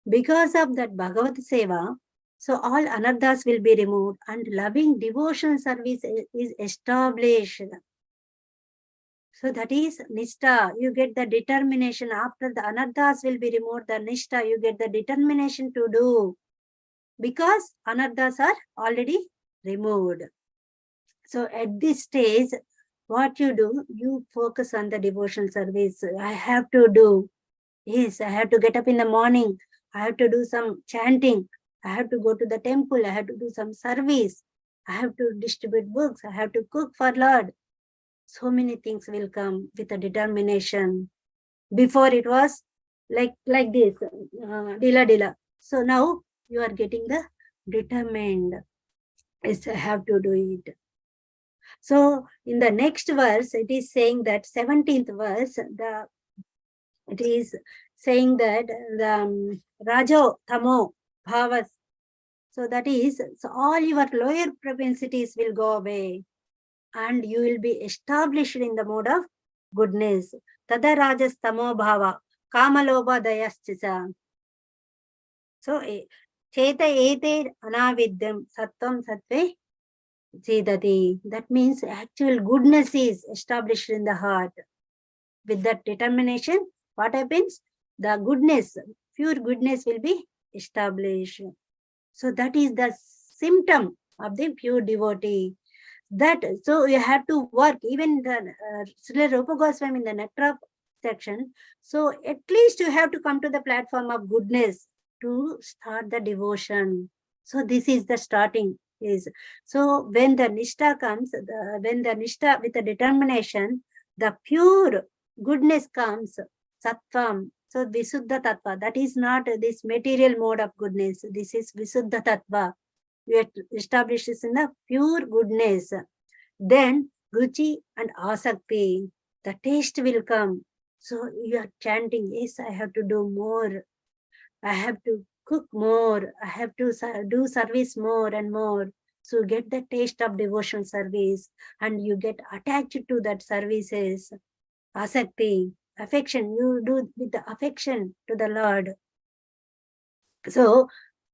because of that Bhagavad Seva, so all anarthas will be removed and loving devotion service is established. So that is Nishta. You get the determination. After the anarthas will be removed, the Nishta, you get the determination to do. Because anarthas are already removed. So at this stage, what you do, you focus on the devotional service. I have to do. Yes, I have to get up in the morning. I have to do some chanting. I have to go to the temple. I have to do some service. I have to distribute books. I have to cook for Lord. So many things will come with a determination. Before it was like this, dila. So now you are getting the determined. Yes, I have to do it. So in the next verse, it is saying that 17th verse, it is saying that the Rajo Tamo Bhavas. So that is, so all your lower propensities will go away and you will be established in the mode of goodness. Tada Rajas Tamo Bhava Kamaloba Dayaschisa. So Cheta Ete Anavidyam Sattvam Sattve Chedati. That means actual goodness is established in the heart. With that determination, what happens? The goodness, pure goodness will be established. So that is the symptom of the pure devotee. So you have to work, even the Srila Rupa Goswami in the Nectar section. So at least you have to come to the platform of goodness to start the devotion. So this is the starting is. So when the Nishta comes, when the Nishta with the determination, the pure goodness comes, Sattvam. So Visuddha Tattva, that is not this material mode of goodness. This is Visuddha Tattva. We establish this in the pure goodness. Then Ruchi and Asakti, the taste will come. So you are chanting, yes, I have to do more. I have to cook more. I have to do service more and more. So you get the taste of devotional service and you get attached to that services. Asakti, affection, you do with the affection to the Lord. So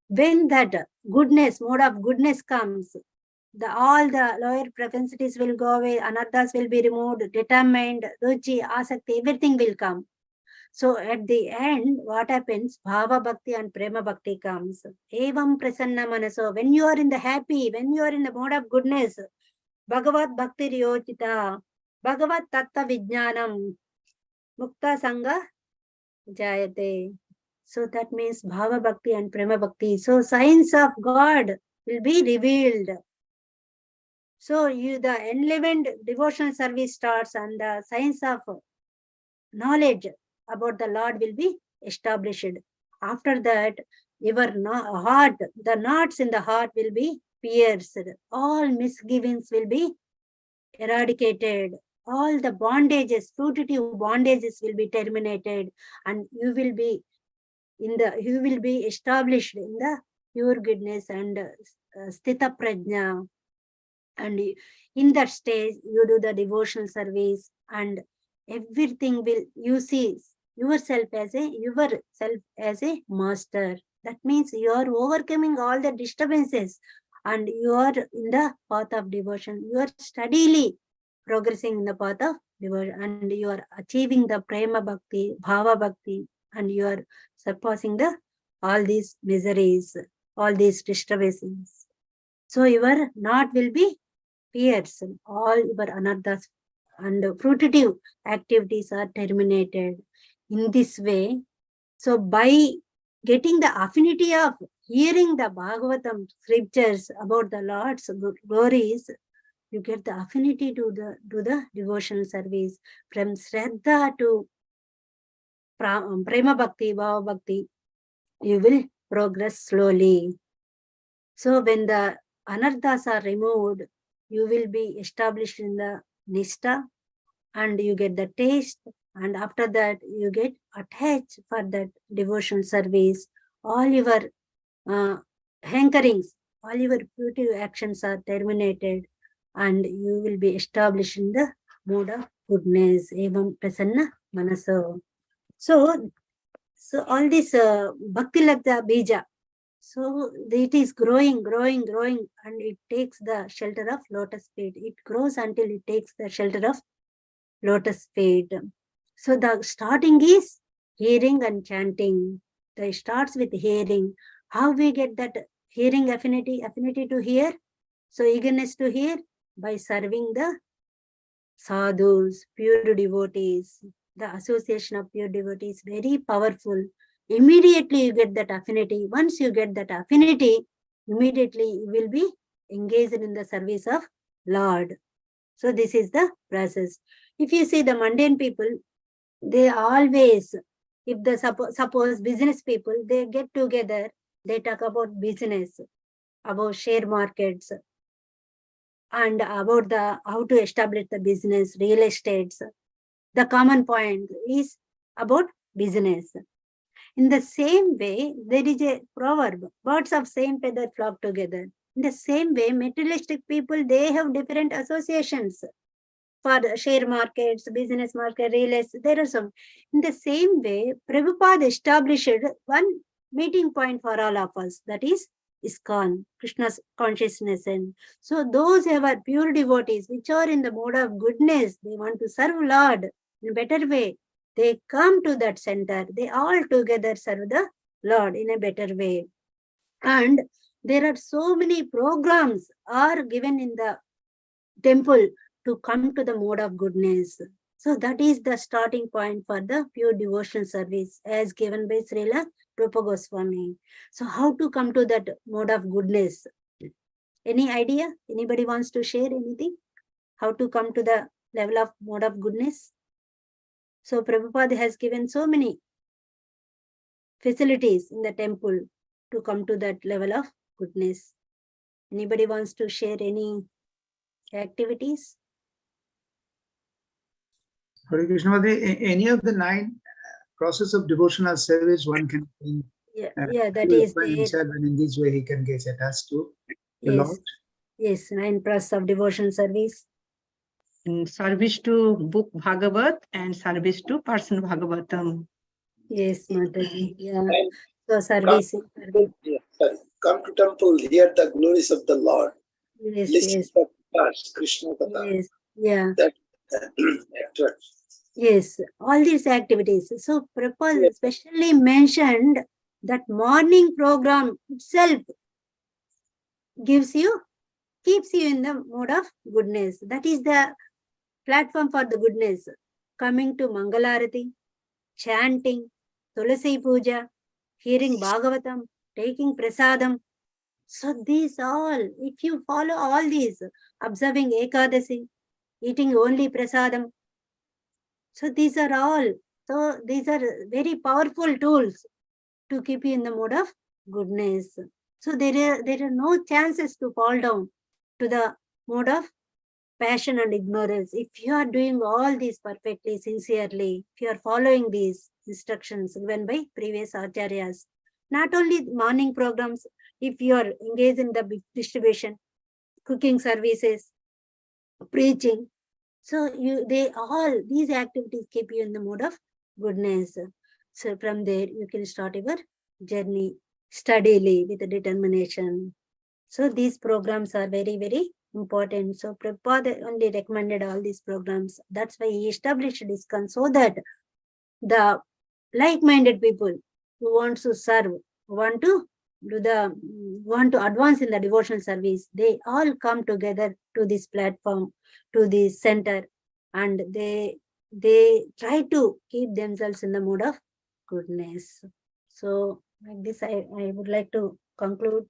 when that goodness, mode of goodness comes, all the lower propensities will go away, anarthas will be removed, determined, ruchi, asakti, everything will come. So at the end, what happens? Bhava Bhakti and Prema Bhakti comes. Evam Prasanna Manaso. When you are in the happy, when you are in the mode of goodness, Bhagavat Bhakti Ryochita, Bhagavat Tatta Vijnanam, Mukta Sangha Jayate. So that means Bhava Bhakti and Prema Bhakti. So signs of God will be revealed. So the enlivened devotional service starts and the signs of knowledge about the Lord will be established. After that, your heart, the knots in the heart will be pierced. All misgivings will be eradicated. All the bondages, fugitive bondages will be terminated, and you will be established in the pure goodness and sthita prajna. And in that stage, you do the devotional service, and everything will, you see yourself as a master. That means you are overcoming all the disturbances, and you are in the path of devotion. You are steadily progressing in the path of devotion, and you are achieving the prema bhakti, bhava bhakti, and you are surpassing the all these miseries, all these disturbances. So your knot will be pierced, all your anarthas and fruitive activities are terminated. In this way, so by getting the affinity of hearing the Bhagavatam scriptures about the Lord's glories, you get the affinity to the devotional service. From Shraddha to Prema Bhakti, Bhava Bhakti, you will progress slowly. So when the anarthas are removed, you will be established in the Nishta, and you get the taste, and after that you get attached for that devotional service. All your hankerings, all your fruitive actions are terminated, and you will be established in the mode of goodness, evam prasanna manaso. So all this bhakti lagda bija, so it is growing, and it takes the shelter of lotus feet. It grows until it takes the shelter of lotus feet. So the starting is hearing and chanting. It starts with hearing. How we get that hearing affinity to hear? So eagerness to hear by serving the sadhus, pure devotees. The association of pure devotees, very powerful. Immediately you get that affinity. Once you get that affinity, immediately you will be engaged in the service of Lord. So this is the process. If you see the mundane people, they always, if the suppose business people, they get together, they talk about business, about share markets, and about the how to establish the business, real estates. The common point is about business. In the same way, there is a proverb, birds of same feather flock together. In the same way, materialistic people, they have different associations for share markets, business market, real estate. There are some. In the same way, Prabhupada established one meeting point for all of us, that is ISKCON, Krishna's consciousness. And so those who are pure devotees, which are in the mode of goodness, they want to serve Lord in a better way, they come to that center. They all together serve the Lord in a better way. And there are so many programs are given in the temple to come to the mode of goodness. So that is the starting point for the pure devotional service as given by Srila Rupa Goswami. So how to come to that mode of goodness? Any idea? Anybody wants to share anything? How to come to the level of mode of goodness? So Prabhupada has given so many facilities in the temple to come to that level of goodness. Anybody wants to share any activities? Hare Krishna, any of the 9 process of devotional service one can That is there. himself, and in this way he can get attached to the Yes. Lord. Yes, 9 process of devotional service. And service to book Bhagavat and service to person Bhagavatam. Yes, Mataji. Yeah. And So service. come to temple, hear the glories of the Lord. Yes, Listen yes, to the Krishna Katha. yes. Yeah. That attracts. Yes, all these activities. So Prabhupada Yes. specially mentioned that morning program itself keeps you in the mode of goodness. That is the platform for the goodness. Coming to Mangalarati, chanting, Tulasi Puja, hearing Bhagavatam, taking Prasadam. So these all, if you follow all these, observing Ekadasi, eating only Prasadam. So these are all. So these are very powerful tools to keep you in the mode of goodness. So there are no chances to fall down to the mode of passion and ignorance. If you are doing all these perfectly, sincerely, if you are following these instructions given by previous acharyas, not only morning programs, if you are engaged in the distribution, cooking services, preaching. So these activities keep you in the mood of goodness. So from there you can start your journey steadily with determination. So these programs are very, very important. So Prabhupada only recommended all these programs. That's why he established ISKCON, so that the like-minded people who want to serve, want to advance in the devotional service, they all come together to this platform, to this center, and they try to keep themselves in the mood of goodness. So like this, I would like to conclude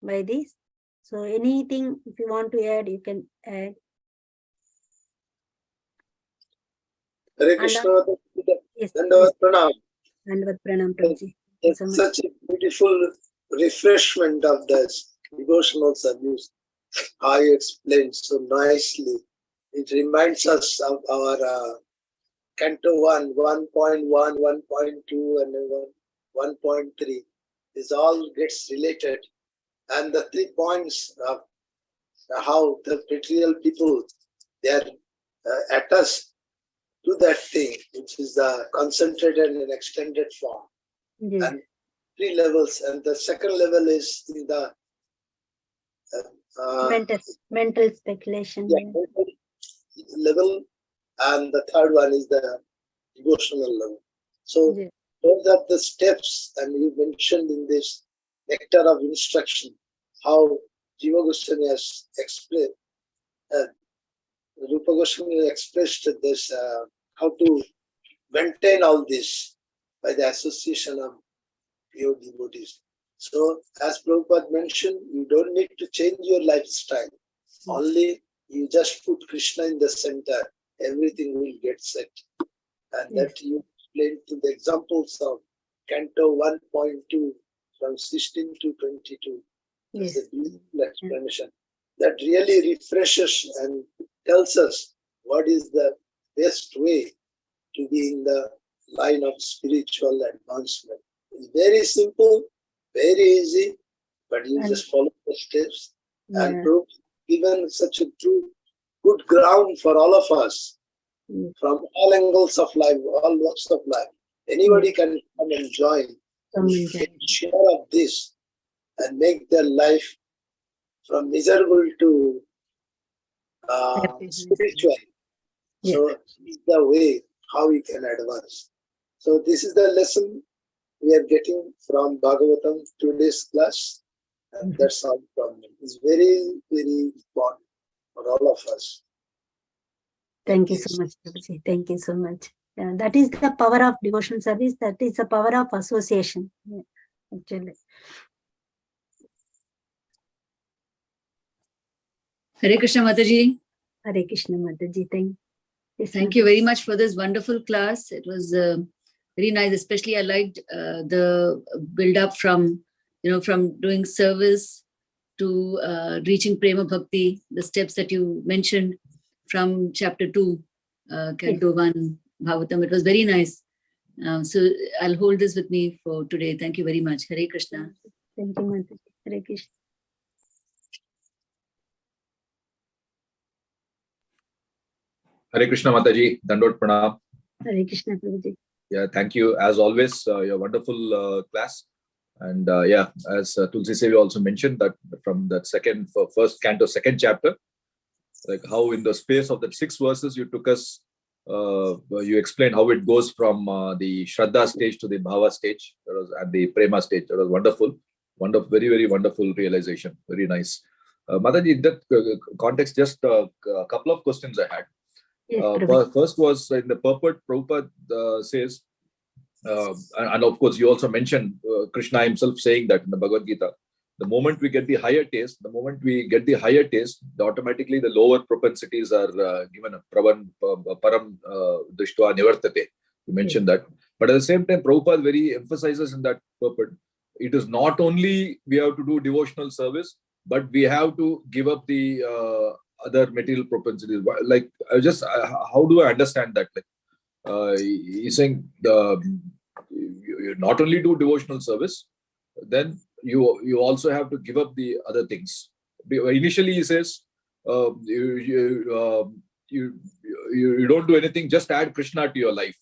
by this. So anything, if you want to add, you can add. Hare Krishna. Yes, Dandavat Pranam. Dandavad Pranam, Prabhuji. Thank you so It's much. such a beautiful refreshment of this devotional service. I explained so nicely. It reminds us of our Canto 1, 1.1, 1.2, and 1.3. This all gets related. And the 3 points of how the material people, they are attached to that thing, which is the concentrated and extended form. Yes. And 3 levels. And the second level is in the mental speculation. mental level, and the third one is the devotional level. So Yes. those are the steps, and you mentioned in this nectar of instruction how Jiva Goswami has explained, Rupa Goswami expressed this, how to maintain all this by the association of pure devotees. So, as Prabhupada mentioned, you don't need to change your lifestyle. Only you just put Krishna in the center, everything will get set. And Yes. that you explained to the examples of Canto 1.2 from 16 to 22. Yes. That's a beautiful explanation. That really refreshes and tells us what is the best way to be in the line of spiritual advancement. It's very simple, very easy, but you just follow the steps and Yeah. prove given such a true good ground for all of us Mm. from all angles of life, all walks of life. Anybody can come and join, Come and join. share of this, and make their life from miserable to spiritual. Yeah. So this is the way how we can advance. So this is the lesson we are getting from Bhagavatam today's class, and that's all from me. It's very, very important for all of us. Thank you so much, Prabhuji. Thank you so much. Yeah, that is the power of devotional service. That is the power of association. Yeah, actually. Hare Krishna Mataji. Hare Krishna Mataji. Thank you very much for this wonderful class. It was very nice. Especially I liked the build up from, from doing service to reaching Prema Bhakti, the steps that you mentioned from chapter 2, Canto 1, Bhagavatam. It was very nice. So I'll hold this with me for today. Thank you very much. Hare Krishna. Thank you, Mataji. Hare Krishna. Hare Krishna Mataji, Dandot Pranam. Hare Krishna, Prabhuji. Yeah, thank you as always. Your wonderful class. And as Tulsi Sevi also mentioned, that from that first canto, second chapter, like how in the space of that 6 verses you took us, you explained how it goes from the Shraddha stage to the Bhava stage, that was at the Prema stage. That was wonderful, very, very wonderful realization. Very nice. Mataji, in that context, just a couple of questions I had. Yes, first was in the purport, Prabhupada says, and of course you also mentioned Krishna himself saying that in the Bhagavad Gita, the moment we get the higher taste, automatically the lower propensities are given a param drishtva nivartate. You mentioned that. But at the same time, Prabhupada very emphasizes in that purport, it is not only we have to do devotional service, but we have to give up the other material propensities. Like, how do I understand that? Like, he's saying you not only do devotional service, then you also have to give up the other things. Initially, he says, you don't do anything, just add Krishna to your life.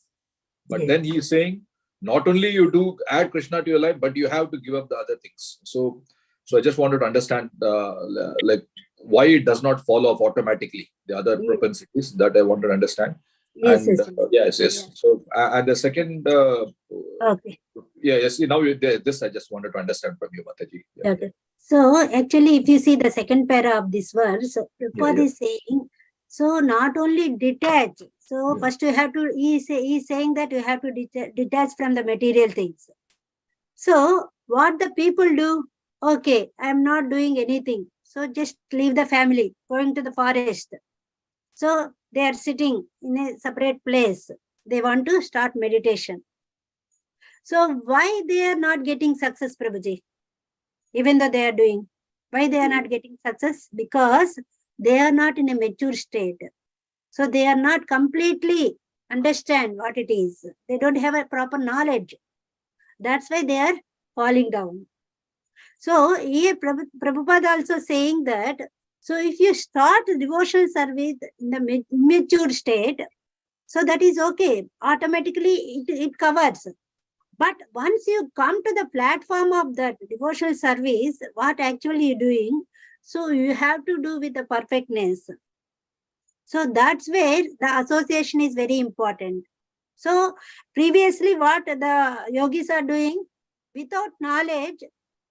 But then he is saying, not only you do add Krishna to your life, but you have to give up the other things. So I just wanted to understand, like, why it does not fall off automatically, the other propensities that I wanted to understand. Yes, And yes. yes. So, and the second, Okay. yes, now this I just wanted to understand from you, Mataji. Yeah. Okay. So actually, if you see the second para of this verse, Prabhupada is saying, so not only detach. So first you have to, he is saying that you have to detach from the material things. So what the people do? Okay, I am not doing anything. So just leave the family, going to the forest. So they are sitting in a separate place. They want to start meditation. So why they are not getting success, Prabhuji? Even though they are doing, why they are not getting success? Because they are not in a mature state. So they are not completely understand what it is. They don't have a proper knowledge. That's why they are falling down. So here Prabhupada also saying that, so if you start devotional service in the mature state, so that is okay. Automatically it covers. But once you come to the platform of that devotional service, what actually you're doing, so you have to do with the perfectness. So that's where the association is very important. So previously what the yogis are doing, without knowledge,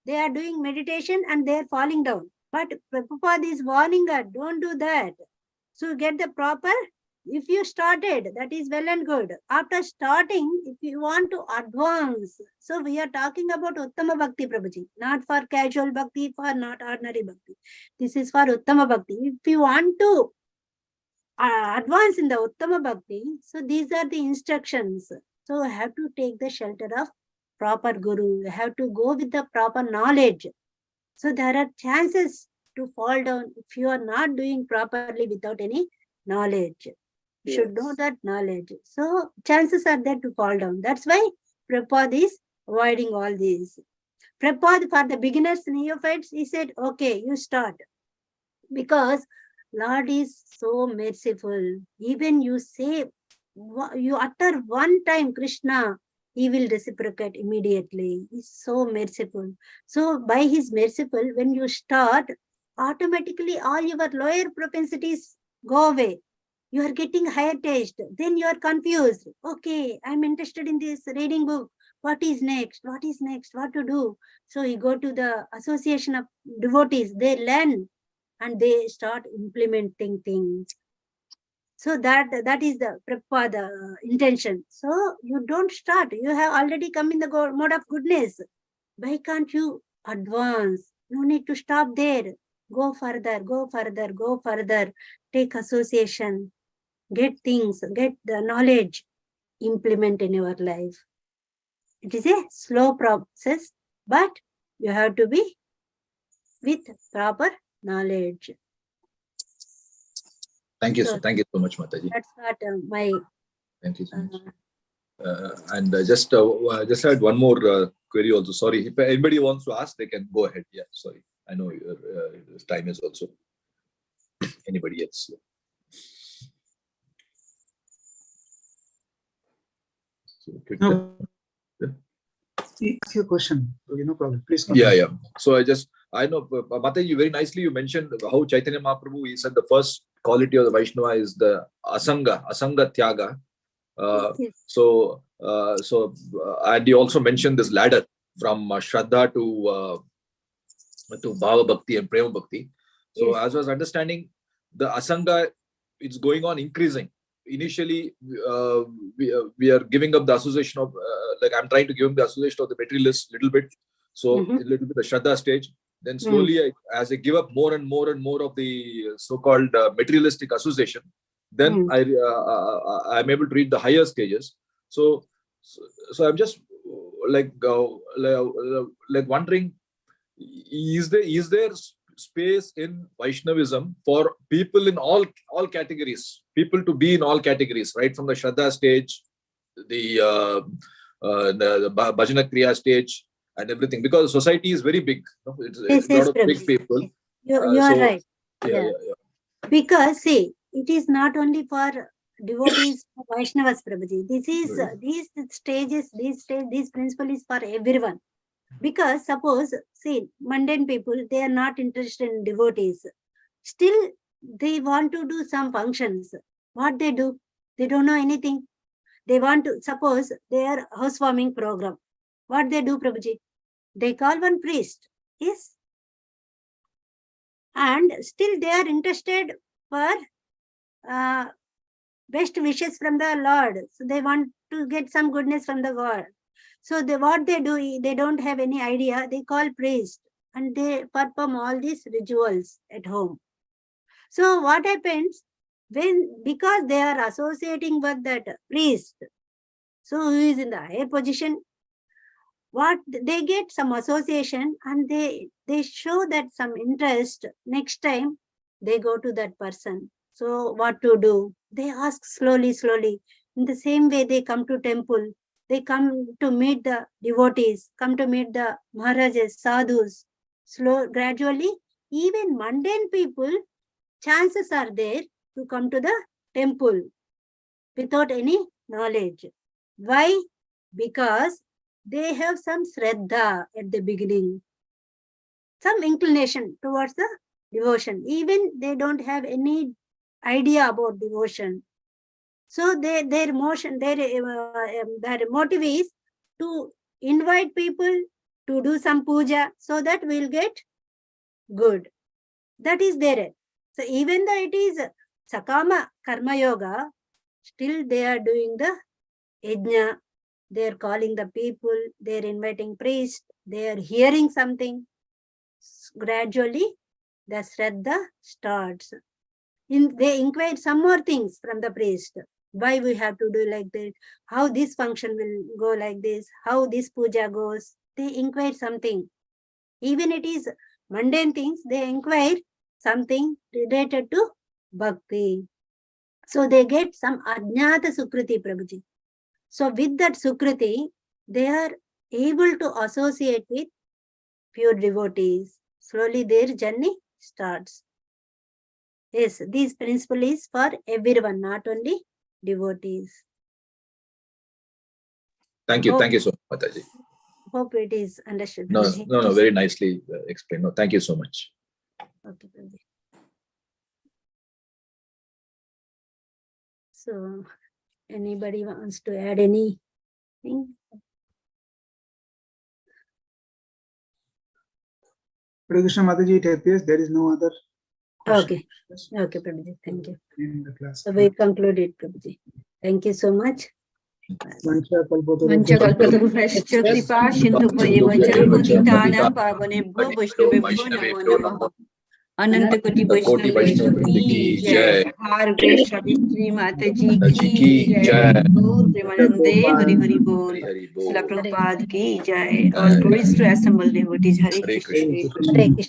they are doing meditation and they are falling down. But Prabhupada is warning us, don't do that. So get the proper, if you started, that is well and good. After starting, if you want to advance, so we are talking about Uttama Bhakti, Prabhuji, not for casual Bhakti, for not ordinary Bhakti. This is for Uttama Bhakti. If you want to advance in the Uttama Bhakti, so these are the instructions. So you have to take the shelter of proper Guru. You have to go with the proper knowledge. So there are chances to fall down if you are not doing properly without any knowledge. You should know that knowledge. So chances are there to fall down. That's why Prabhupada is avoiding all these. Prabhupada, for the beginners, neophytes, he said, okay, you start. Because Lord is so merciful. Even you say, you utter one time Krishna, he will reciprocate immediately. He's so merciful. So by his merciful, when you start, automatically all your lower propensities go away. You are getting higher taste. Then you are confused. Okay, I'm interested in this reading book. What is next? What is next? What to do? So you go to the association of devotees. They learn and they start implementing things. So that is the Prabhupada intention. So you don't start. You have already come in the mode of goodness. Why can't you advance? No need to stop there. Go further, go further, go further. Take association. Get things, get the knowledge. Implement in your life. It is a slow process, but you have to be with proper knowledge. Thank you. So Thank you so much, Mataji. that's what my. Thank you so much. And just had one more query also. Sorry, if anybody wants to ask, they can go ahead. Yeah, sorry. I know your time is also. Anybody else? So, No. It's your question. No problem. Please. Yeah. So I know, Mataji, very nicely you mentioned how Chaitanya Mahaprabhu, he said the first quality of the Vaishnava is the asanga tyaga. So and he also mentioned this ladder from Shraddha to Bhava Bhakti and Prema Bhakti. So as I was understanding, the asanga, it's going on increasing. Initially, we are giving up the association of, like I'm trying to give him the association of the materialist little bit. So a little bit the Shraddha stage. Then slowly, as I give up more and more and more of the so-called materialistic association, then I'm able to reach the higher stages. So I'm just like wondering, is there space in Vaishnavism for people in all categories, people to be in all categories, right from the Shraddha stage, the Bhajana Kriya stage and everything, because society is very big. It's a lot of big people. You are right. Yeah, Yeah. yeah. Because see, it is not only for devotees, Vaishnavas, Prabhuji. This is these stages, this principle is for everyone. Because suppose, see, mundane people, they are not interested in devotees. Still, they want to do some functions. What they do? They don't know anything. They want to, suppose their housewarming program. What they do, Prabhuji? They call one priest. Yes. And still they are interested for best wishes from the Lord. So they want to get some goodness from the God. So what they do, they don't have any idea. They call priest and they perform all these rituals at home. So what happens because they are associating with that priest, so who is in the higher position, what they get some association and they show that some interest. Next time they go to that person. So what to do? They ask slowly. In the same way, they come to temple. They come to meet the devotees, come to meet the Maharajas, sadhus. Gradually, even mundane people, chances are there to come to the temple without any knowledge. Why? Because they have some shraddha at the beginning, some inclination towards the devotion. Even they don't have any idea about devotion. So their motive is to invite people to do some puja so that we'll get good. That is there. So even though it is Sakama Karma Yoga, still they are doing the yajna. They are calling the people, they are inviting priests, they are hearing something. Gradually, the Shraddha starts. They inquire some more things from the priest. Why we have to do like that? How this function will go like this? How this puja goes? They inquire something. Even it is mundane things, they inquire something related to bhakti. So they get some ajnata sukriti, Prabhuji. So with that sukriti, they are able to associate with pure devotees. Slowly their journey starts. Yes, this principle is for everyone, not only devotees. Thank you so much, Mataji. Hope it is understood. No, very nicely explained. No, thank you so much. Okay, Prabhuji. So, anybody wants to add anything? Hare Krishna Mataji, it appears there is no other question. Okay, Prabhuji, thank you. In the class. So we concluded, Prabhuji. Thank you so much. Vanchakalpatarubhyascha kripa sindhubhyo patitanam pavanebhyo vaishnavebhyo namo namaha. अनंत कोटि वैष्णव की जय। हर great Savitri माता जी की जय। गौर प्रेमानंदे हरि हरि बोल। श्रील प्रभुपाद की जय। All glories to assembled devotees. Hare Krishna।